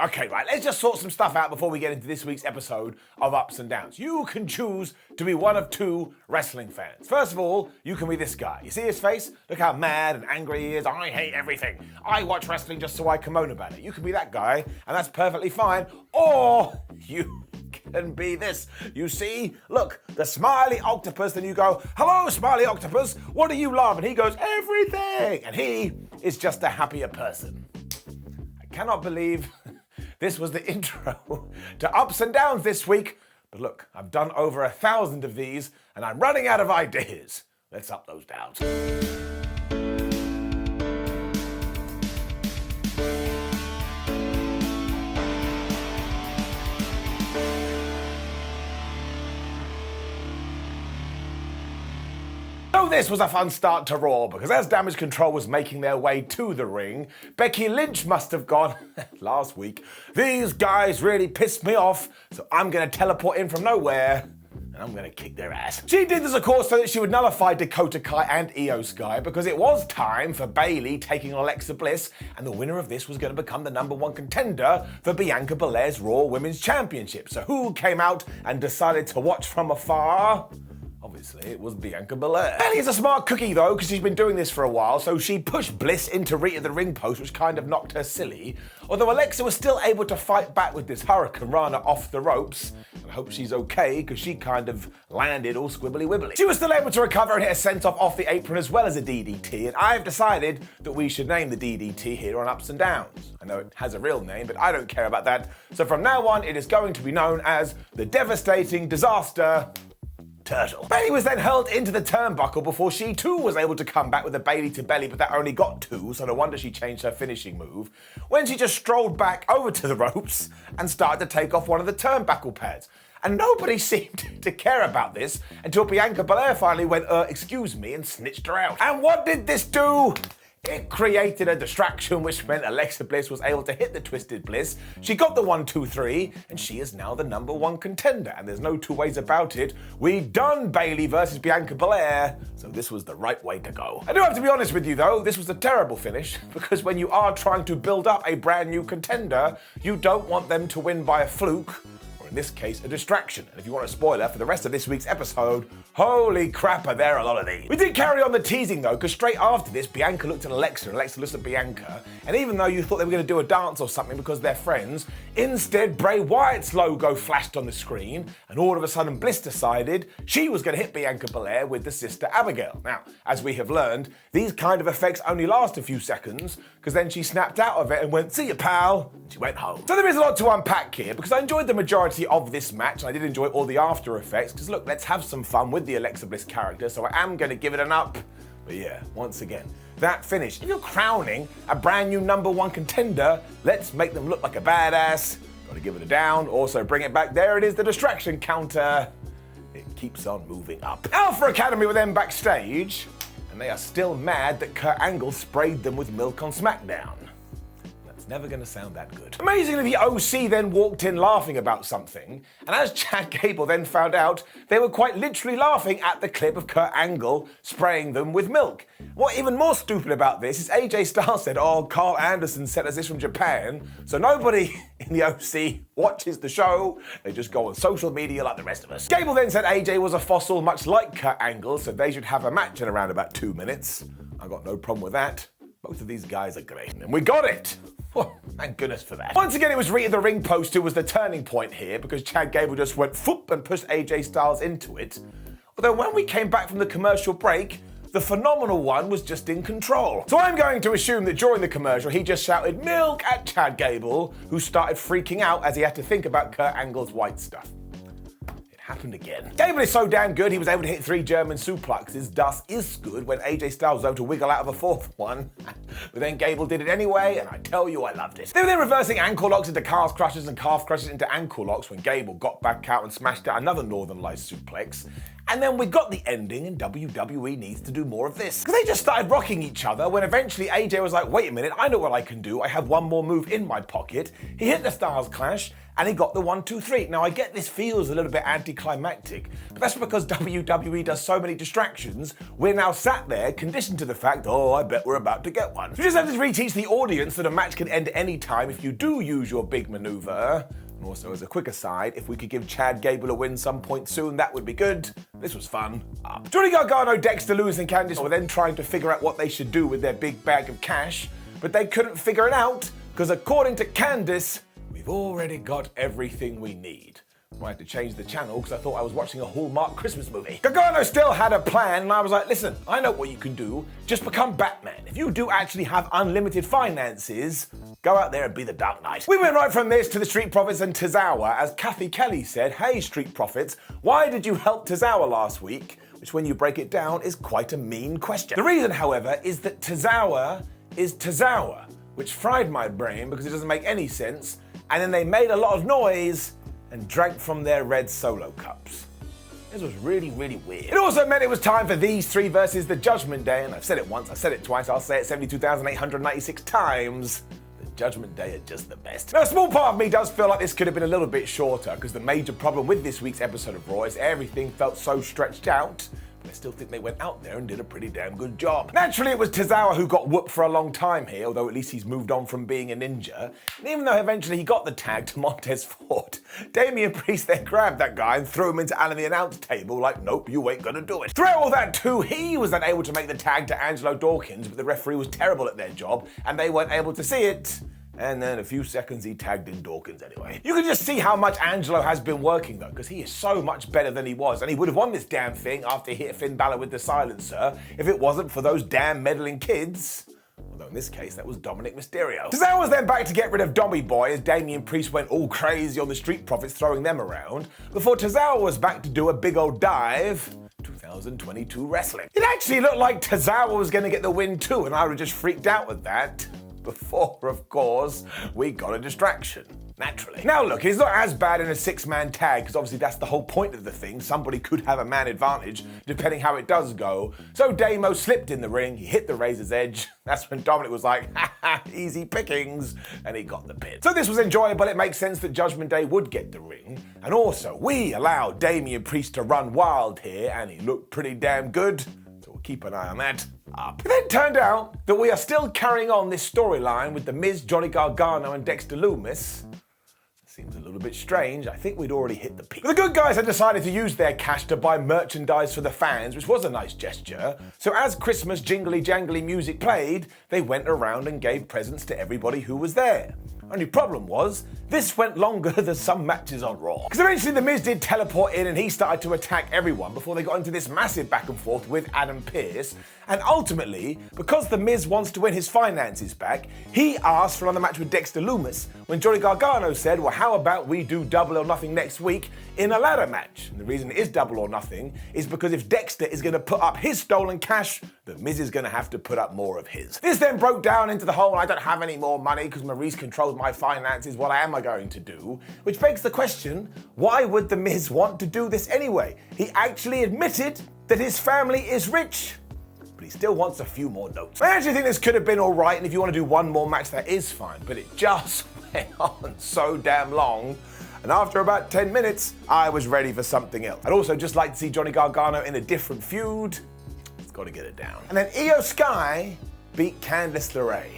Okay, right, let's just sort some stuff out before we get into this week's episode of Ups and Downs. You can choose to be one of two wrestling fans. First of all, you can be this guy. You see his face? Look how mad and angry he is. I hate everything. I watch wrestling just so I can moan about it. You can be that guy, and that's perfectly fine. Or you can be this. You see? Look, the smiley octopus, then you go, hello, smiley octopus, what do you love? And he goes, everything. And he is just a happier person. I cannot believe this was the intro to Ups and Downs this week. But look, I've done over 1,000 of these, and I'm running out of ideas. Let's up those downs. So this was a fun start to Raw, because as Damage Control was making their way to the ring, Becky Lynch must have gone, last week, these guys really pissed me off, so I'm going to teleport in from nowhere, and I'm going to kick their ass. She did this, of course, so that she would nullify Dakota Kai and Io Sky, because it was time for Bayley taking on Alexa Bliss, and the winner of this was going to become the #1 contender for Bianca Belair's Raw Women's Championship. So who came out and decided to watch from afar? Obviously, it was Bianca Belair. Bayley's a smart cookie, though, because she's been doing this for a while, so she pushed Bliss into Rhea the ring post, which kind of knocked her silly. Although Alexa was still able to fight back with this Hurricane Rana off the ropes. I hope she's okay, because she kind of landed all squibbly-wibbly. She was still able to recover and hit a senton off the apron as well as a DDT, and I've decided that we should name the DDT here on Ups and Downs. I know it has a real name, but I don't care about that. So from now on, it is going to be known as the Devastating Disaster Turtle. Bayley was then hurled into the turnbuckle before she too was able to come back with a Bayley to belly, but that only got 2, so no wonder she changed her finishing move, when she just strolled back over to the ropes and started to take off one of the turnbuckle pads. And nobody seemed to care about this until Bianca Belair finally went, excuse me, and snitched her out. And what did this do? It created a distraction, which meant Alexa Bliss was able to hit the Twisted Bliss. She got the 1, 2, 3, and she is now the #1 contender. And there's no two ways about it. We done Bayley versus Bianca Belair, so this was the right way to go. I do have to be honest with you, though, this was a terrible finish, because when you are trying to build up a brand new contender, you don't want them to win by a fluke, or in this case, a distraction. And if you want a spoiler for the rest of this week's episode, holy crap, are there a lot of these. We did carry on the teasing though, because straight after this, Bianca looked at Alexa and Alexa looked at Bianca, and even though you thought they were going to do a dance or something because they're friends, instead Bray Wyatt's logo flashed on the screen, and all of a sudden Bliss decided she was going to hit Bianca Belair with the sister Abigail. Now, as we have learned, these kind of effects only last a few seconds, because then she snapped out of it and went, see ya pal, and she went home. So there is a lot to unpack here, because I enjoyed the majority of this match, and I did enjoy all the after effects, because look, let's have some fun with the Alexa Bliss character, so I am going to give it an up. But yeah, once again, that finish. If you're crowning a brand new #1 contender, let's make them look like a badass. Gotta give it a down. Also bring it back. There it is, the distraction counter. It keeps on moving up. Alpha Academy were then backstage, and they are still mad that Kurt Angle sprayed them with milk on SmackDown. Never going to sound that good. Amazingly, the OC then walked in laughing about something, and as Chad Gable then found out, they were quite literally laughing at the clip of Kurt Angle spraying them with milk. What even more stupid about this is AJ Styles said, oh, Carl Anderson sent us this from Japan, so nobody in the OC watches the show, they just go on social media like the rest of us. Gable then said AJ was a fossil much like Kurt Angle, so they should have a match in around about 2 minutes. I got no problem with that. Both of these guys are great, and we got it! Oh, thank goodness for that. Once again, it was Rhea the ring post who was the turning point here, because Chad Gable just went foop and pushed AJ Styles into it. Although when we came back from the commercial break, the phenomenal one was just in control. So I'm going to assume that during the commercial, he just shouted milk at Chad Gable, who started freaking out as he had to think about Kurt Angle's white stuff. Happened again. Gable is so damn good, he was able to hit 3 German suplexes. Das ist good when AJ Styles was able to wiggle out of a 4th one. But then Gable did it anyway, and I tell you, I loved it. They were then reversing ankle locks into calf crushes and calf crushes into ankle locks when Gable got back out and smashed out another Northern Lights suplex. And then we got the ending, and WWE needs to do more of this. Because they just started rocking each other when eventually AJ was like, wait a minute, I know what I can do. I have one more move in my pocket. He hit the Styles Clash, and he got the 1-2-3. Now, I get this feels a little bit anticlimactic, but that's because WWE does so many distractions, we're now sat there conditioned to the fact, oh, I bet we're about to get one. So we just have to reteach the audience that a match can end at any time if you do use your big maneuver. And also, as a quick aside, if we could give Chad Gable a win some point soon, that would be good. This was fun. Johnny Gargano, Dexter, Lumis, and Candice were then trying to figure out what they should do with their big bag of cash, but they couldn't figure it out, because according to Candice, we've already got everything we need. I had to change the channel because I thought I was watching a Hallmark Christmas movie. Gargano still had a plan, and I was like, listen, I know what you can do. Just become Batman. If you do actually have unlimited finances, go out there and be the Dark Knight. We went right from this to the Street Profits and Tozawa, as Kathy Kelly said, hey, Street Profits, why did you help Tozawa last week? Which, when you break it down, is quite a mean question. The reason, however, is that Tozawa is Tozawa, which fried my brain because it doesn't make any sense, and then they made a lot of noise and drank from their red Solo cups. This was really, really weird. It also meant it was time for these three versus the Judgment Day, and I've said it once, I've said it twice, I'll say it 72,896 times. The Judgment Day are just the best. Now, a small part of me does feel like this could have been a little bit shorter, because the major problem with this week's episode of Raw is everything felt so stretched out. But I still think they went out there and did a pretty damn good job. Naturally, it was Tozawa who got whooped for a long time here, although at least he's moved on from being a ninja. And even though eventually he got the tag to Montez Ford, Damian Priest then grabbed that guy and threw him into Alan the announce table like, nope, you ain't gonna do it. Throughout all that too, he was then able to make the tag to Angelo Dawkins, but the referee was terrible at their job, and they weren't able to see it. And then a few seconds he tagged in Dawkins anyway. You can just see how much Angelo has been working though, because he is so much better than he was, and he would have won this damn thing after he hit Finn Balor with the silencer if it wasn't for those damn meddling kids. Although in this case, that was Dominic Mysterio. Tozawa was then back to get rid of Dommy Boy as Damian Priest went all crazy on the Street Profits throwing them around, before Tozawa was back to do a big old dive. 2022 wrestling. It actually looked like Tozawa was going to get the win too, and I would have just freaked out with that. Before, of course, we got a distraction. Naturally. Now look, it's not as bad in a 6-man tag, because obviously that's the whole point of the thing. Somebody could have a man advantage, depending how it does go. So Damo slipped in the ring, he hit the razor's edge. That's when Dominic was like, ha ha, easy pickings, and he got the pin. So this was enjoyable. It makes sense that Judgment Day would get the ring. And also, we allowed Damian Priest to run wild here, and he looked pretty damn good. So we'll keep an eye on that. It then turned out that we are still carrying on this storyline with The Miz, Johnny Gargano, and Dexter Lumis. Seems a little bit strange. I think we'd already hit the peak. But the good guys had decided to use their cash to buy merchandise for the fans, which was a nice gesture. So as Christmas jingly jangly music played, they went around and gave presents to everybody who was there. Only problem was, this went longer than some matches on Raw. Because eventually The Miz did teleport in and he started to attack everyone before they got into this massive back and forth with Adam Pearce. And ultimately, because The Miz wants to win his finances back, he asked for another match with Dexter Lumis when Johnny Gargano said, well, how about we do Double or Nothing next week in a ladder match? And the reason it is Double or Nothing is because if Dexter is going to put up his stolen cash, The Miz is going to have to put up more of his. This then broke down into the whole, I don't have any more money because Maurice controls my finances, what am I going to do? Which begs the question, why would The Miz want to do this anyway? He actually admitted that his family is rich, but he still wants a few more notes. I actually think this could have been all right, and if you want to do one more match, that is fine, but it just went on so damn long. And after about 10 minutes, I was ready for something else. I'd also just like to see Johnny Gargano in a different feud. It's got to get it down. And then Io Sky beat Candice LeRae.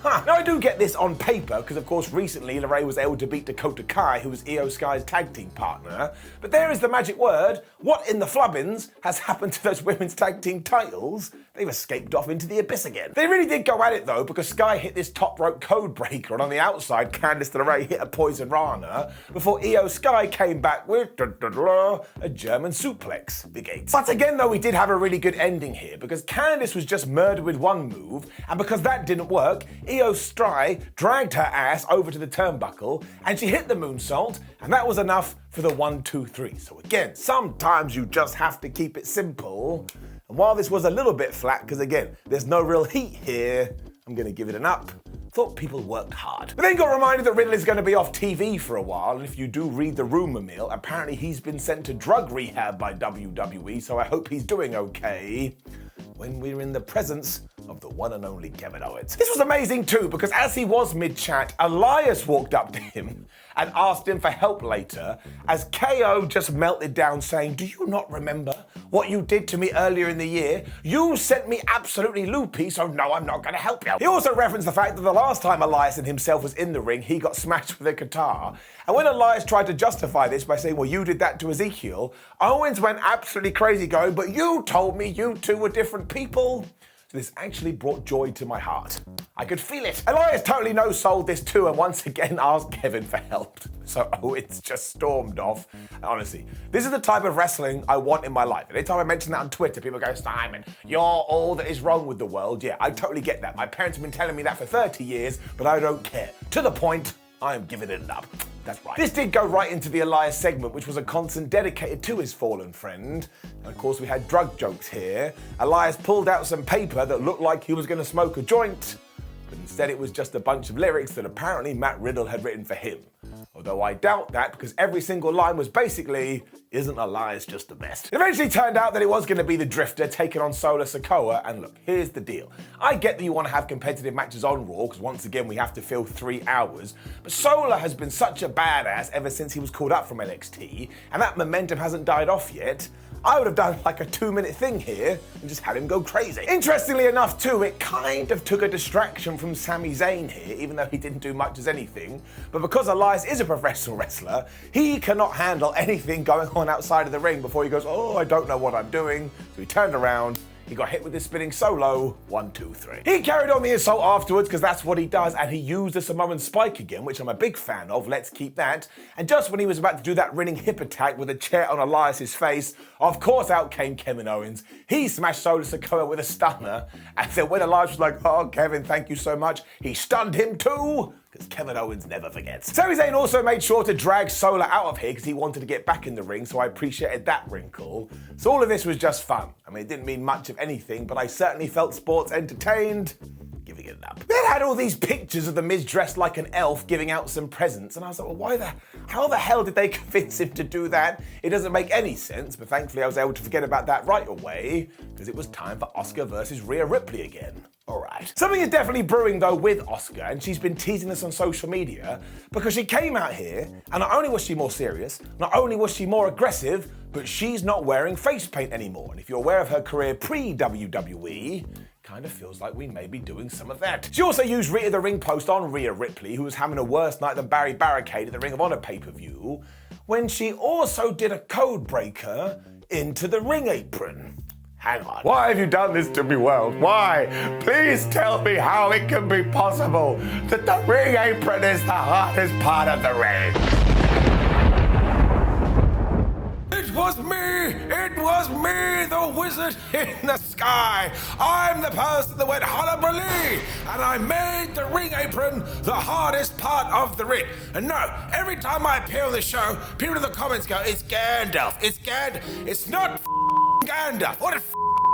Now I do get this on paper because of course recently LeRae was able to beat Dakota Kai, who was Io Sky's tag team partner, but there is the magic word, what in the flubbins has happened to those women's tag team titles? They've escaped off into the abyss again. They really did go at it though, because Sky hit this top rope code breaker, and on the outside Candice LeRae hit a Poison Rana before Io Sky came back with a German suplex. Big eight. But again though, we did have a really good ending here because Candice was just murdered with one move, and because that didn't work, Io Sky dragged her ass over to the turnbuckle and she hit the moonsault, and that was enough for the 1-2-3. So again, sometimes you just have to keep it simple. And while this was a little bit flat, because again, there's no real heat here, I'm gonna give it an up. Thought people worked hard. But then got reminded that Riddle is going to be off TV for a while, and if you do read the rumor mill, apparently he's been sent to drug rehab by WWE, so I hope he's doing okay. When we're in the presence of the one and only Kevin Owens. This was amazing too, because as he was mid-chat, Elias walked up to him and asked him for help later, as KO just melted down saying, "Do you not remember what you did to me earlier in the year? You sent me absolutely loopy, so no, I'm not gonna help you." He also referenced the fact that the last time Elias and himself was in the ring, he got smashed with a guitar. And when Elias tried to justify this by saying, "Well, you did that to Ezekiel," Owens went absolutely crazy going, "But you told me you two were different people." So this actually brought joy to my heart. I could feel it. Elias totally no-sold this too and once again asked Kevin for help. So Owens just stormed off. Honestly, this is the type of wrestling I want in my life. Anytime I mention that on Twitter, people go, "Simon, you're all that is wrong with the world." Yeah, I totally get that. My parents have been telling me that for 30 years, but I don't care. To the point, I am giving it up. That's right. This did go right into the Elias segment, which was a constant dedicated to his fallen friend. And of course, we had drug jokes here. Elias pulled out some paper that looked like he was going to smoke a joint, but instead it was just a bunch of lyrics that apparently Matt Riddle had written for him. Although I doubt that, because every single line was basically, "Isn't Elias just the best?" It eventually turned out that it was going to be the Drifter taking on Sikoa, and look, here's the deal. I get that you want to have competitive matches on Raw, because once again we have to fill 3 hours, but Sola has been such a badass ever since he was called up from NXT, and that momentum hasn't died off yet. I would have done like a 2-minute thing here and just had him go crazy. Interestingly enough too, it kind of took a distraction from Sami Zayn here, even though he didn't do much as anything. But because Elias is a professional wrestler, he cannot handle anything going on outside of the ring before he goes, "Oh, I don't know what I'm doing." So he turned around. He got hit with this spinning solo, 1, 2, 3. He carried on the assault afterwards because that's what he does, and he used the Samoan spike again, which I'm a big fan of. Let's keep that. And just when he was about to do that running hip attack with a chair on Elias's face, of course out came Kevin Owens. He smashed Sikoa with a stunner, and then when Elias was like, "Oh, Kevin, thank you so much," he stunned him too. Because Kevin Owens never forgets. Sami Zayn also made sure to drag Sola out of here because he wanted to get back in the ring, so I appreciated that wrinkle. So all of this was just fun. I mean, it didn't mean much of anything, but I certainly felt sports entertained. Giving it up. Then had all these pictures of the Miz dressed like an elf giving out some presents, and I was like, well, how the hell did they convince him to do that? It doesn't make any sense, but thankfully I was able to forget about that right away, because it was time for Asuka versus Rhea Ripley again. Alright. Something is definitely brewing though with Asuka, and she's been teasing us on social media, because she came out here, and not only was she more serious, not only was she more aggressive, but she's not wearing face paint anymore. And if you're aware of her career pre-WWE, kind of feels like we may be doing some of that. She also used Rhea the ring post on Rhea Ripley, who was having a worse night than Barry Barricade at the Ring of Honor pay-per-view, when she also did a code breaker into the ring apron. Hang on. Why have you done this to me, world? Why? Please tell me how it can be possible that the ring apron is the hardest part of the ring. It was me, the wizard in the sky. I'm the person that went hullabaloo, and I made the ring apron the hardest part of the ring. And no, every time I appear on the show, people in the comments go, "It's Gandalf, it's Gandalf." It's not Gandalf. What did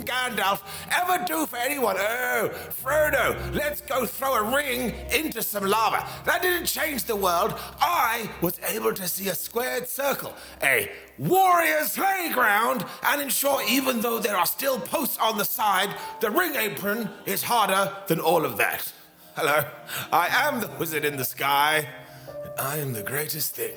Gandalf ever do for anyone? "Oh, Frodo, let's go throw a ring into some lava." That didn't change the world. I was able to see a squared circle, a warrior's playground, and ensure even though there are still posts on the side, the ring apron is harder than all of that. Hello, I am the wizard in the sky, and I am the greatest thing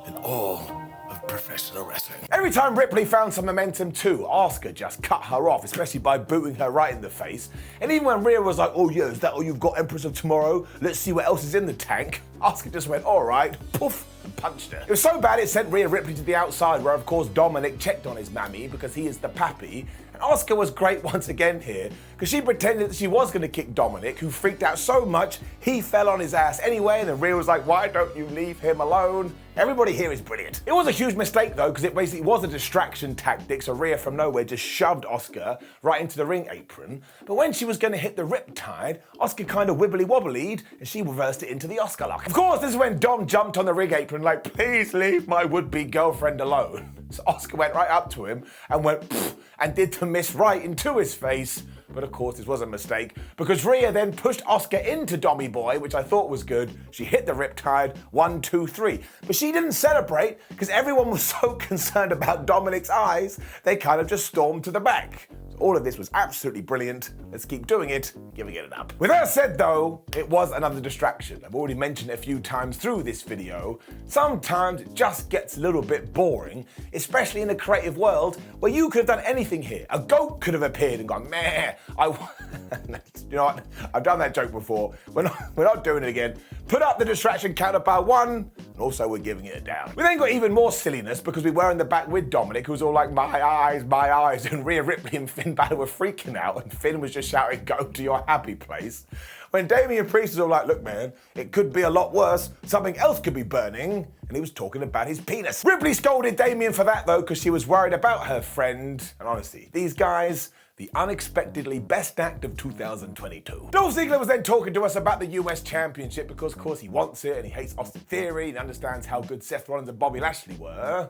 in all of professional wrestling. Every time Ripley found some momentum too, Asuka just cut her off, especially by booting her right in the face. And even when Rhea was like, "Oh yeah, is that all you've got, Empress of Tomorrow? Let's see what else is in the tank," Asuka just went, "All right," poof, and punched her. It was so bad it sent Rhea Ripley to the outside, where of course Dominic checked on his mammy because he is the pappy. And Asuka was great once again here, because she pretended that she was going to kick Dominic, who freaked out so much he fell on his ass anyway, and then Rhea was like, "Why don't you leave him alone?" Everybody here is brilliant. It was a huge mistake though, because it basically was a distraction tactic, so Rhea from nowhere just shoved Asuka right into the ring apron. But when she was going to hit the riptide, Asuka kind of wibbly-wobblied, and she reversed it into the Asuka lock. Of course, this is when Dom jumped on the ring apron like, "Please leave my would-be girlfriend alone." So Asuka went right up to him and went, "Pfft," and did the miss right into his face. but of course this was a mistake because Rhea then pushed Asuka into Dommy Boy, which I thought was good. She hit the Riptide, 1, 2, 3. But she didn't celebrate because everyone was so concerned about Dominic's eyes, they kind of just stormed to the back. All of this was absolutely brilliant. Let's keep doing it, giving it an up. With that said though, it was another distraction. I've already mentioned it a few times through this video. Sometimes it just gets a little bit boring, especially in the creative world where you could have done anything here. A goat could have appeared and gone, meh, you know what, I've done that joke before. We're not doing it again. Put up the distraction counter by 1, and also we're giving it a down. We then got even more silliness because we were in the back with Dominic, who was all like, my eyes, and Rhea Ripley and Finn Balor were freaking out, and Finn was just shouting, go to your happy place. When Damian Priest was all like, look man, it could be a lot worse, something else could be burning, and he was talking about his penis. Ripley scolded Damian for that though, because she was worried about her friend, and honestly, these guys, the unexpectedly best act of 2022. Dolph Ziggler was then talking to us about the US Championship because of course he wants it and he hates Austin Theory and understands how good Seth Rollins and Bobby Lashley were.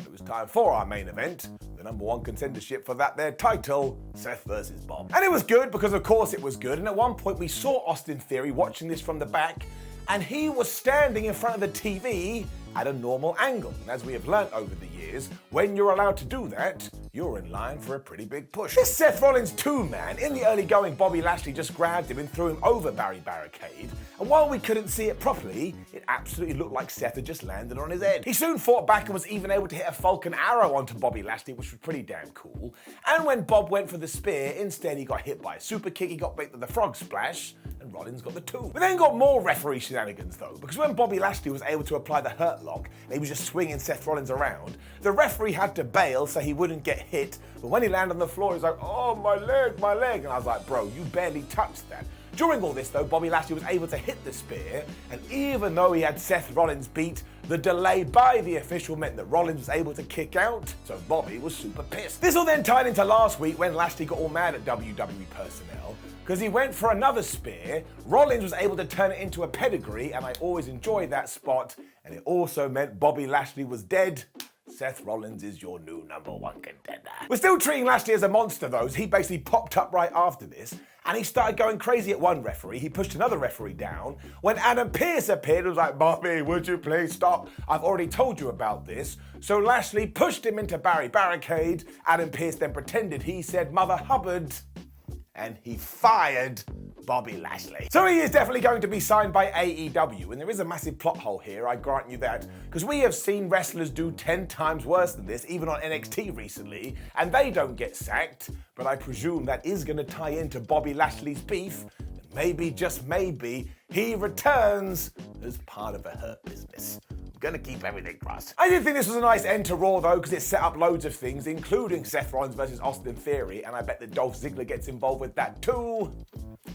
It was time for our main event, the #1 contendership for that their title, Seth versus Bob. And it was good because of course it was good, and at one point we saw Austin Theory watching this from the back and he was standing in front of the TV at a normal angle. And as we have learnt over the years, when you're allowed to do that, you're in line for a pretty big push. This Seth Rollins 2-man, in the early going, Bobby Lashley just grabbed him and threw him over Barry Barricade. And while we couldn't see it properly, it absolutely looked like Seth had just landed on his head. He soon fought back and was even able to hit a Falcon Arrow onto Bobby Lashley, which was pretty damn cool. And when Bob went for the spear, instead he got hit by a super kick, he got bit with the frog splash, and Rollins got the 2. We then got more referee shenanigans though, because when Bobby Lashley was able to apply the hurt lock, and he was just swinging Seth Rollins around, the referee had to bail so he wouldn't get hit, but when he landed on the floor, he was like, oh, my leg, and I was like, bro, you barely touched that. During all this though, Bobby Lashley was able to hit the spear, and even though he had Seth Rollins beat, the delay by the official meant that Rollins was able to kick out, so Bobby was super pissed. This all then tied into last week when Lashley got all mad at WWE personnel, because he went for another spear, Rollins was able to turn it into a pedigree, and I always enjoyed that spot, and it also meant Bobby Lashley was dead. Seth Rollins is your new #1 contender. We're still treating Lashley as a monster though, as he basically popped up right after this, and he started going crazy at one referee. He pushed another referee down. When Adam Pearce appeared, it was like, Bobby, would you please stop? I've already told you about this. So Lashley pushed him into Barry Barricade. Adam Pearce then pretended he said Mother Hubbard, and he fired Bobby Lashley. So he is definitely going to be signed by AEW, and there is a massive plot hole here, I grant you that, because we have seen wrestlers do 10 times worse than this, even on NXT recently, and they don't get sacked, but I presume that is going to tie into Bobby Lashley's beef, and maybe, just maybe, he returns as part of a Hurt Business. Gonna keep everything crossed. I did think this was a nice end to Raw though, because it set up loads of things, including Seth Rollins versus Austin Theory, and I bet that Dolph Ziggler gets involved with that too.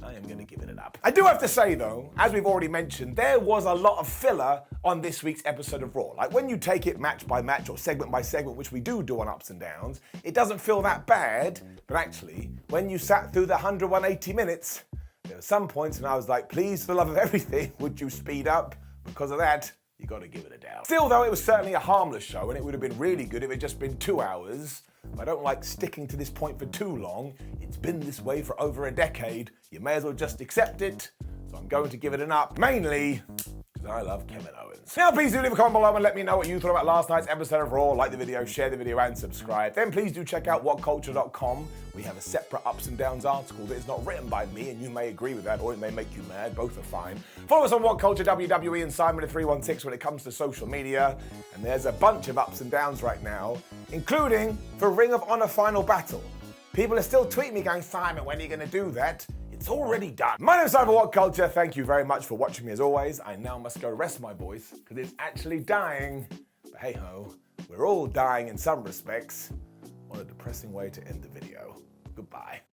I am gonna give it an up. I do have to say though, as we've already mentioned, there was a lot of filler on this week's episode of Raw. Like when you take it match by match or segment by segment, which we do on Ups and Downs, it doesn't feel that bad, but actually, when you sat through the 180 minutes, there were some points when I was like, please, for the love of everything, would you speed up? Because of that, you gotta give it a down. Still though, it was certainly a harmless show, and it would have been really good if it had just been 2 hours. I don't like sticking to this point for too long. It's been this way for over a decade. You may as well just accept it. So I'm going to give it an up, mainly because I love Kevin Owens. Now please do leave a comment below and let me know what you thought about last night's episode of Raw. Like the video, share the video, and subscribe. Then please do check out WhatCulture.com. We have a separate Ups and Downs article that is not written by me, and you may agree with that, or it may make you mad. Both are fine. Follow us on WhatCulture, WWE, and Simon316 when it comes to social media. And there's a bunch of Ups and Downs right now, including for Ring of Honor Final Battle. People are still tweeting me going, Simon, when are you going to do that? It's already done. My name's Simon WhatCulture. Thank you very much for watching me as always. I now must go rest my voice because it's actually dying. But hey ho, we're all dying in some respects. What a depressing way to end the video. Goodbye.